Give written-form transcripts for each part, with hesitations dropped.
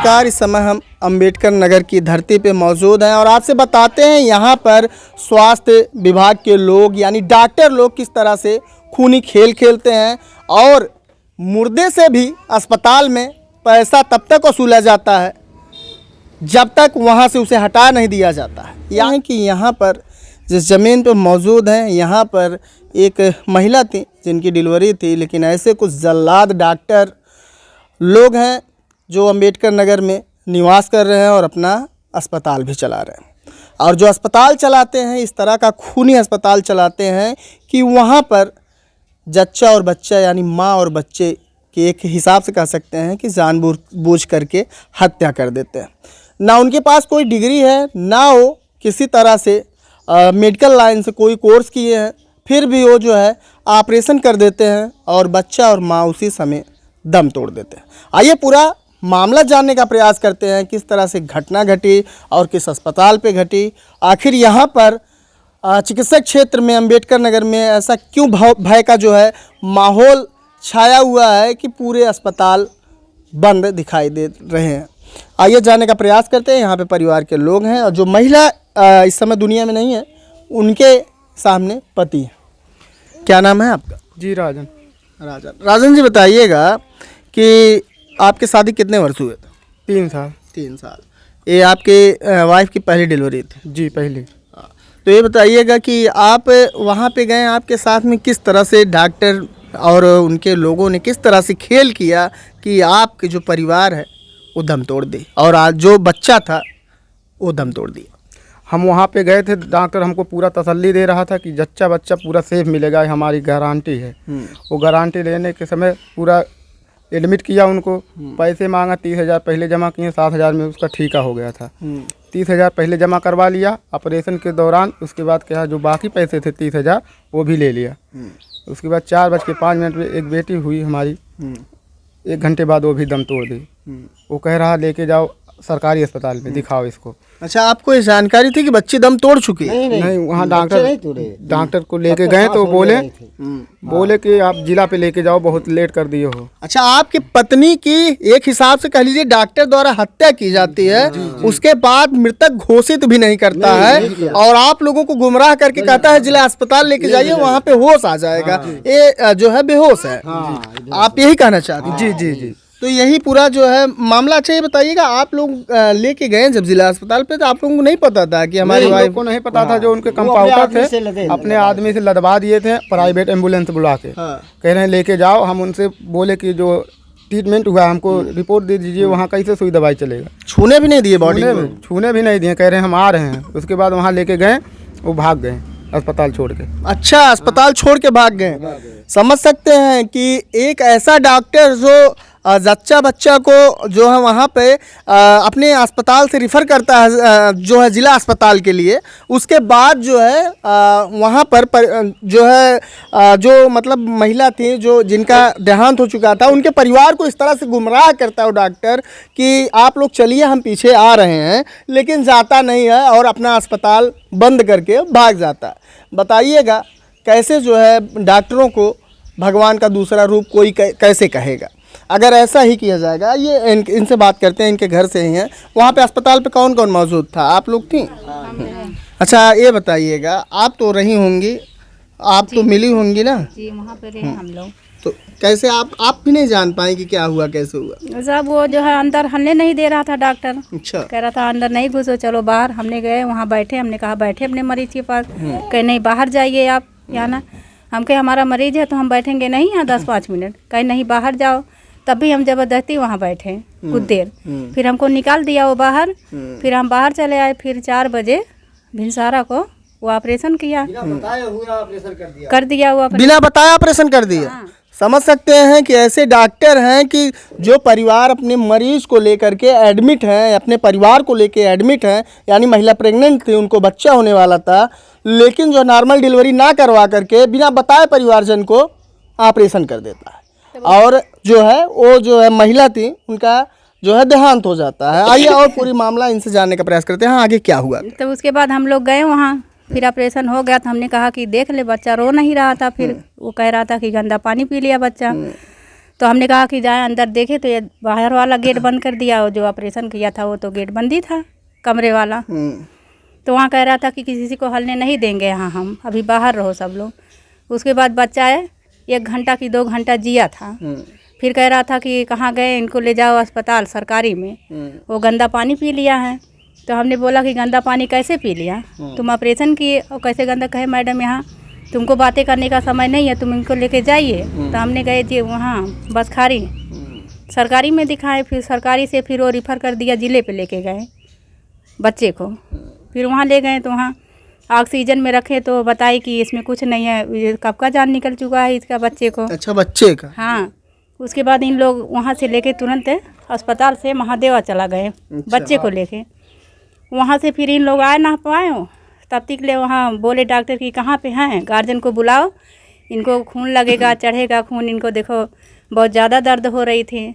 नमस्कार। इस समय हम अंबेडकर नगर की धरती पे मौजूद हैं और आपसे बताते हैं यहाँ पर स्वास्थ्य विभाग के लोग यानी डॉक्टर लोग किस तरह से खूनी खेल खेलते हैं और मुर्दे से भी अस्पताल में पैसा तब तक वसूला जाता है जब तक वहाँ से उसे हटा नहीं दिया जाता है। यानी कि यहाँ पर जिस ज़मीन पर मौजूद हैं यहाँ पर एक महिला थी जिनकी डिलीवरी थी, लेकिन ऐसे कुछ जल्लाद डॉक्टर लोग हैं जो अंबेडकर नगर में निवास कर रहे हैं और अपना अस्पताल भी चला रहे हैं। और जो अस्पताल चलाते हैं इस तरह का खूनी अस्पताल चलाते हैं कि वहाँ पर जच्चा और बच्चा यानी माँ और बच्चे के एक हिसाब से कह सकते हैं कि जानबूझ करके हत्या कर देते हैं। ना उनके पास कोई डिग्री है, ना वो किसी तरह से मेडिकल लाइन से कोई कोर्स किए हैं, फिर भी वो जो है ऑपरेशन कर देते हैं और बच्चा और माँ उसी समय दम तोड़ देते हैं। आइए पूरा मामला जानने का प्रयास करते हैं, किस तरह से घटना घटी और किस अस्पताल पे घटी। आखिर यहाँ पर चिकित्सक क्षेत्र में अंबेडकर नगर में ऐसा क्यों भय का जो है माहौल छाया हुआ है कि पूरे अस्पताल बंद दिखाई दे रहे हैं। आइए जानने का प्रयास करते हैं। यहाँ पे परिवार के लोग हैं और जो महिला इस समय दुनिया में नहीं है उनके सामने पति है। क्या नाम है आपका? जी राजन। राजन जी बताइएगा कि आपकी शादी कितने वर्ष हुए थे? 3 साल। 3 साल। ये आपके वाइफ की पहली डिलीवरी थी? जी पहले। तो ये बताइएगा कि आप वहाँ पे गए, आपके साथ में किस तरह से डॉक्टर और उनके लोगों ने किस तरह से खेल किया कि आपके जो परिवार है वो दम तोड़ दी और आज जो बच्चा था वो दम तोड़ दिया? हम वहाँ पे गए थे, डॉक्टर हमको पूरा तसल्ली दे रहा था कि जच्चा बच्चा पूरा सेफ मिलेगा, हमारी गारंटी है। वो गारंटी लेने के समय पूरा एडमिट किया उनको, पैसे मांगा 30,000 पहले जमा किए, 7,000 में उसका ठीका हो गया था। 30,000 पहले जमा करवा लिया ऑपरेशन के दौरान। उसके बाद क्या जो बाकी पैसे थे 30,000 वो भी ले लिया। उसके बाद 4:05 में एक बेटी हुई हमारी, 1 घंटे बाद वो भी दम तोड़ दी। वो कह रहा लेके जाओ सरकारी अस्पताल में दिखाओ इसको। अच्छा, आपको ये जानकारी थी कि बच्ची दम तोड़ चुकी है? नहीं, वहाँ डॉक्टर को लेके गए तो बोले कि आप जिला पे लेके जाओ, बहुत लेट कर दिए हो। अच्छा, आपकी पत्नी की एक हिसाब से कह लीजिए डॉक्टर द्वारा हत्या की जाती है, उसके बाद मृतक घोषित भी नहीं करता है और आप लोगों को गुमराह करके कहता है जिला अस्पताल लेके जाइए, वहाँ पे होश आ जाएगा। ये जो है बेहोश है। आप यही कहना चाहते हैं? जी जी जी। तो यही पूरा जो है मामला। अच्छा, ये बताइएगा आप लोग लेके गए जब जिला अस्पताल पे तो आप लोगों को नहीं पता था कि हमारी वाइफ को नहीं पता था। जो उनके कंपाउंडर थे अपने आदमी से लदवा दिए थे, प्राइवेट एम्बुलेंस बुला के कह रहे हैं लेके जाओ। हम उनसे बोले कि जो ट्रीटमेंट हुआ हमको रिपोर्ट दे दीजिए, वहाँ कैसे सुई दवाई चलेगा। छूने भी नहीं दिए, बॉडी छूने भी नहीं दिए, कह रहे हैं हम आ रहे हैं। उसके बाद वहाँ लेके गए, वो भाग गए अस्पताल छोड़ के। अच्छा, अस्पताल छोड़ के भाग गए। समझ सकते हैं कि एक ऐसा डॉक्टर जो जच्चा बच्चा को जो है वहाँ पे अपने अस्पताल से रिफ़र करता है जो है जिला अस्पताल के लिए, उसके बाद जो है वहाँ पर जो है जो मतलब महिला थी जो जिनका देहांत हो चुका था, उनके परिवार को इस तरह से गुमराह करता है वो डॉक्टर कि आप लोग चलिए हम पीछे आ रहे हैं, लेकिन जाता नहीं है और अपना अस्पताल बंद करके भाग जाता है। बताइएगा कैसे जो है डॉक्टरों को भगवान का दूसरा रूप कोई कैसे कहेगा अगर ऐसा ही किया जाएगा। ये इनसे बात करते हैं, इनके घर से ही हैं। वहाँ पे अस्पताल पे कौन कौन मौजूद था? आप लोग थी? अच्छा, ये बताइएगा आप तो रही होंगी, आप तो मिली होंगी ना? जी, वहाँ पे रहे हम लोग। तो कैसे आप भी नहीं जान पाए कि क्या हुआ, कैसे हुआ? सब वो जो है अंदर हमने नहीं दे रहा था डॉक्टर। अच्छा। कह रहा था अंदर नहीं घुसो, चलो बाहर। हमने गए वहाँ बैठे, हमने कहा बैठे अपने मरीज के पास। कहे नहीं बाहर जाइए आप, यहाँ ना हम कहे हमारा मरीज है तो हम बैठेंगे नहीं यहाँ 10-5 मिनट। कहे नहीं बाहर जाओ। तब भी हम जबरदस्ती वहाँ बैठे कुछ देर, फिर हमको निकाल दिया वो बाहर। फिर हम बाहर चले आए। फिर 4 बजे भिनसारा को वो ऑपरेशन किया, कर दिया वो बिना बताए ऑपरेशन कर दिया। हाँ। समझ सकते हैं कि ऐसे डॉक्टर हैं कि जो परिवार अपने मरीज को लेकर के एडमिट हैं, अपने परिवार को लेके एडमिट हैं, यानी महिला प्रेग्नेंट थी, उनको बच्चा होने वाला था, लेकिन जो नॉर्मल डिलीवरी ना करवा करके बिना बताए परिवारजन को ऑपरेशन कर देता है और जो है वो जो है महिला थी उनका जो है देहांत हो जाता है। आइए और पूरी मामला इनसे जानने का प्रयास करते हैं। हाँ, आगे क्या हुआ? तो उसके बाद हम लोग गए वहाँ, फिर ऑपरेशन हो गया तो हमने कहा कि देख ले, बच्चा रो नहीं रहा था। फिर वो कह रहा था कि गंदा पानी पी लिया बच्चा। तो हमने कहा कि जाए अंदर देखे, तो ये बाहर वाला गेट बंद कर दिया, और जो ऑपरेशन किया था वो तो गेट बंद ही था, कमरे वाला। तो वहाँ कह रहा था कि किसी को हलने नहीं देंगे यहाँ, हम अभी बाहर रहो सब लोग। उसके बाद बच्चा है 1 घंटा की 2 घंटा जिया था। फिर कह रहा था कि कहाँ गए, इनको ले जाओ अस्पताल सरकारी में। वो गंदा पानी पी लिया है। तो हमने बोला कि गंदा पानी कैसे पी लिया, तुम ऑपरेशन किए और कैसे गंदा? कहे मैडम यहाँ तुमको बातें करने का समय नहीं है, तुम इनको लेके जाइए। तो हमने गए जी वहाँ बसखारी सरकारी में दिखाए, फिर सरकारी से फिर वो रिफ़र कर दिया, ज़िले पे लेके गए बच्चे को। फिर वहाँ ले गए तो वहाँ ऑक्सीजन में रखे तो बताए कि इसमें कुछ नहीं है, ये कब का जान निकल चुका है इसका बच्चे को। अच्छा, बच्चे का? हाँ। उसके बाद इन लोग वहाँ से लेके तुरंत अस्पताल से महादेवा चला गए बच्चे को लेके। वहाँ से फिर इन लोग आए ना पाए, तब तक ले वहाँ बोले डॉक्टर कि कहाँ पे हैं, गार्जियन को बुलाओ, इनको खून लगेगा, चढ़ेगा खून, इनको देखो बहुत ज़्यादा दर्द हो रही थी।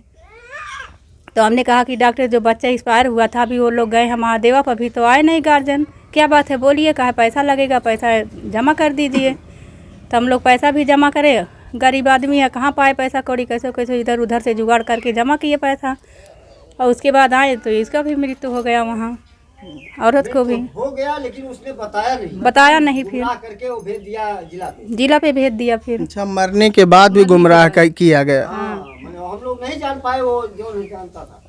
तो हमने कहा कि डॉक्टर जो बच्चा एक्सपायर हुआ था अभी वो लोग गए हैं महादेवा पर, अभी तो आए नहीं गार्जियन, क्या बात है बोलिए, कहा पैसा लगेगा, पैसा जमा कर दीजिए। तो हम लोग पैसा भी जमा करे, गरीब आदमी है, कहाँ पाए पैसा कौड़ी, कैसे कैसे इधर उधर से जुगाड़ करके जमा किए पैसा। और उसके बाद आए तो इसका भी मृत्यु हो गया वहाँ, औरत को भी हो गया, लेकिन उसने बताया नहीं फिर करके वो भेज दिया जिला पे भेज दिया फिर। अच्छा, मरने के बाद भी गुमराह किया गया। हम लोग नहीं जान पाए, वो जो नहीं जानता था।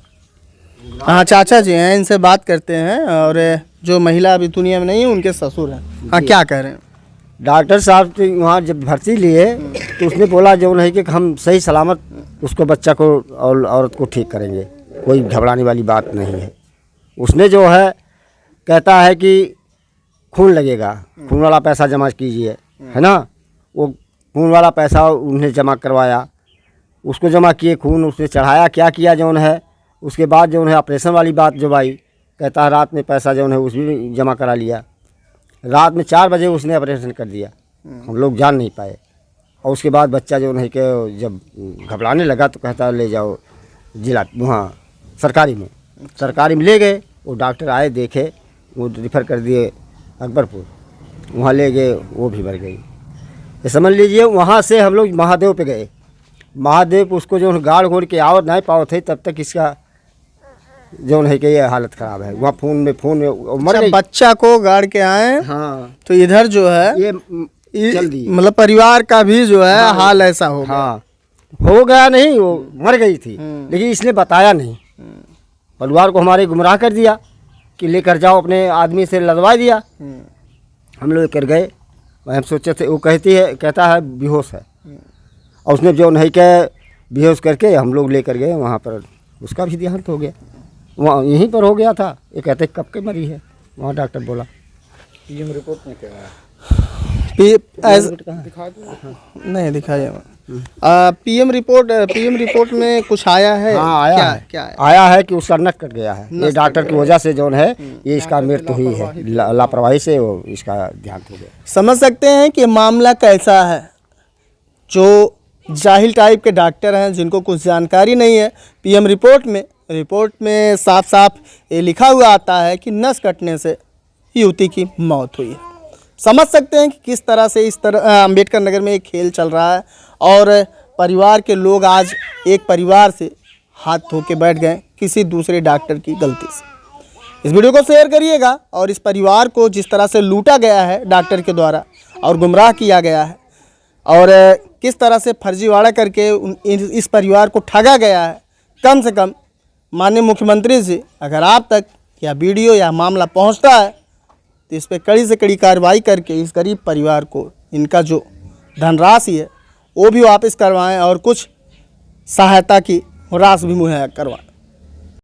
हाँ, चाचा जी हैं, इनसे बात करते हैं। और जो महिला अभी दुनिया में नहीं है उनके ससुर हैं। हाँ, क्या कह रहे हैं? डॉक्टर साहब तो वहाँ जब भर्ती लिए तो उसने बोला जो नहीं कि हम सही सलामत उसको बच्चा को और औरत को ठीक करेंगे, कोई घबराने वाली बात नहीं है। उसने जो है कहता है कि खून लगेगा, खून वाला पैसा जमा कीजिए, है ना। वो खून वाला पैसा उन्हें जमा करवाया, उसको जमा किए, खून उसने चढ़ाया, क्या किया जौन है। उसके बाद जो है ऑपरेशन वाली बात जो आई, कहता है रात में पैसा जो है उस भी जमा करा लिया। रात में 4 बजे उसने ऑपरेशन कर दिया, हम लोग जान नहीं पाए। और उसके बाद बच्चा जो है कि जब घबराने लगा तो कहता ले जाओ जिला वहाँ सरकारी में ले गए। वो डॉक्टर आए, देखे, वो रिफ़र कर दिए अकबरपुर, वहाँ ले गए, वो भी मर गई। ये समझ लीजिए। वहाँ से हम लोग महादेव पे गए, महादेव उसको जो गाड़ घोड़ के आओ नहीं पाओ थे, तब तक इसका जो है कि ये हालत ख़राब है। वहाँ खून में मर गई। बच्चा को गाड़ के आए। हाँ, तो इधर जो है ये चल दी, मतलब परिवार का भी जो है हाल ऐसा हो गया। हाँ, हो गया नहीं, वो मर गई थी, लेकिन इसने बताया नहीं। परिवार को हमारे गुमराह कर दिया कि लेकर जाओ, अपने आदमी से लदवा दिया। हम लोग कर गए, हम सोचे थे, वो कहता है बेहोश है। और उसने जो नहीं कह बेहोश करके हम लोग लेकर गए वहाँ पर, उसका भी देहांत हो गया। वहाँ यहीं पर हो गया था। ये कहते कब के मरी है, वहाँ डॉक्टर बोला। पीएम रिपोर्ट में क्या है? नहीं दिखाइए। पीएम रिपोर्ट में कुछ आया है? हाँ, आया है। क्या है? आया है कि उसका नक कट गया है। ये डॉक्टर की वजह से जो है ये इसका मृत्यु हुई है, लापरवाही से वो इसका देहांत हो गया। समझ सकते हैं कि मामला कैसा है। जो जाहिल टाइप के डॉक्टर हैं जिनको कुछ जानकारी नहीं है, पीएम रिपोर्ट में साफ साफ ये लिखा हुआ आता है कि नस कटने से युवती की मौत हुई है। समझ सकते हैं कि किस तरह से इस तरह अम्बेडकर नगर में एक खेल चल रहा है और परिवार के लोग आज एक परिवार से हाथ धो के बैठ गए किसी दूसरे डॉक्टर की गलती से। इस वीडियो को शेयर करिएगा और इस परिवार को जिस तरह से लूटा गया है डॉक्टर के द्वारा और गुमराह किया गया है और किस तरह से फर्जीवाड़ा करके इस परिवार को ठगा गया है, कम से कम माननीय मुख्यमंत्री जी अगर आप तक या वीडियो या मामला पहुंचता है तो इस पर कड़ी से कड़ी कार्रवाई करके इस गरीब परिवार को इनका जो धनराशि है वो भी वापस करवाएं और कुछ सहायता की राशि भी मुहैया करवाएं।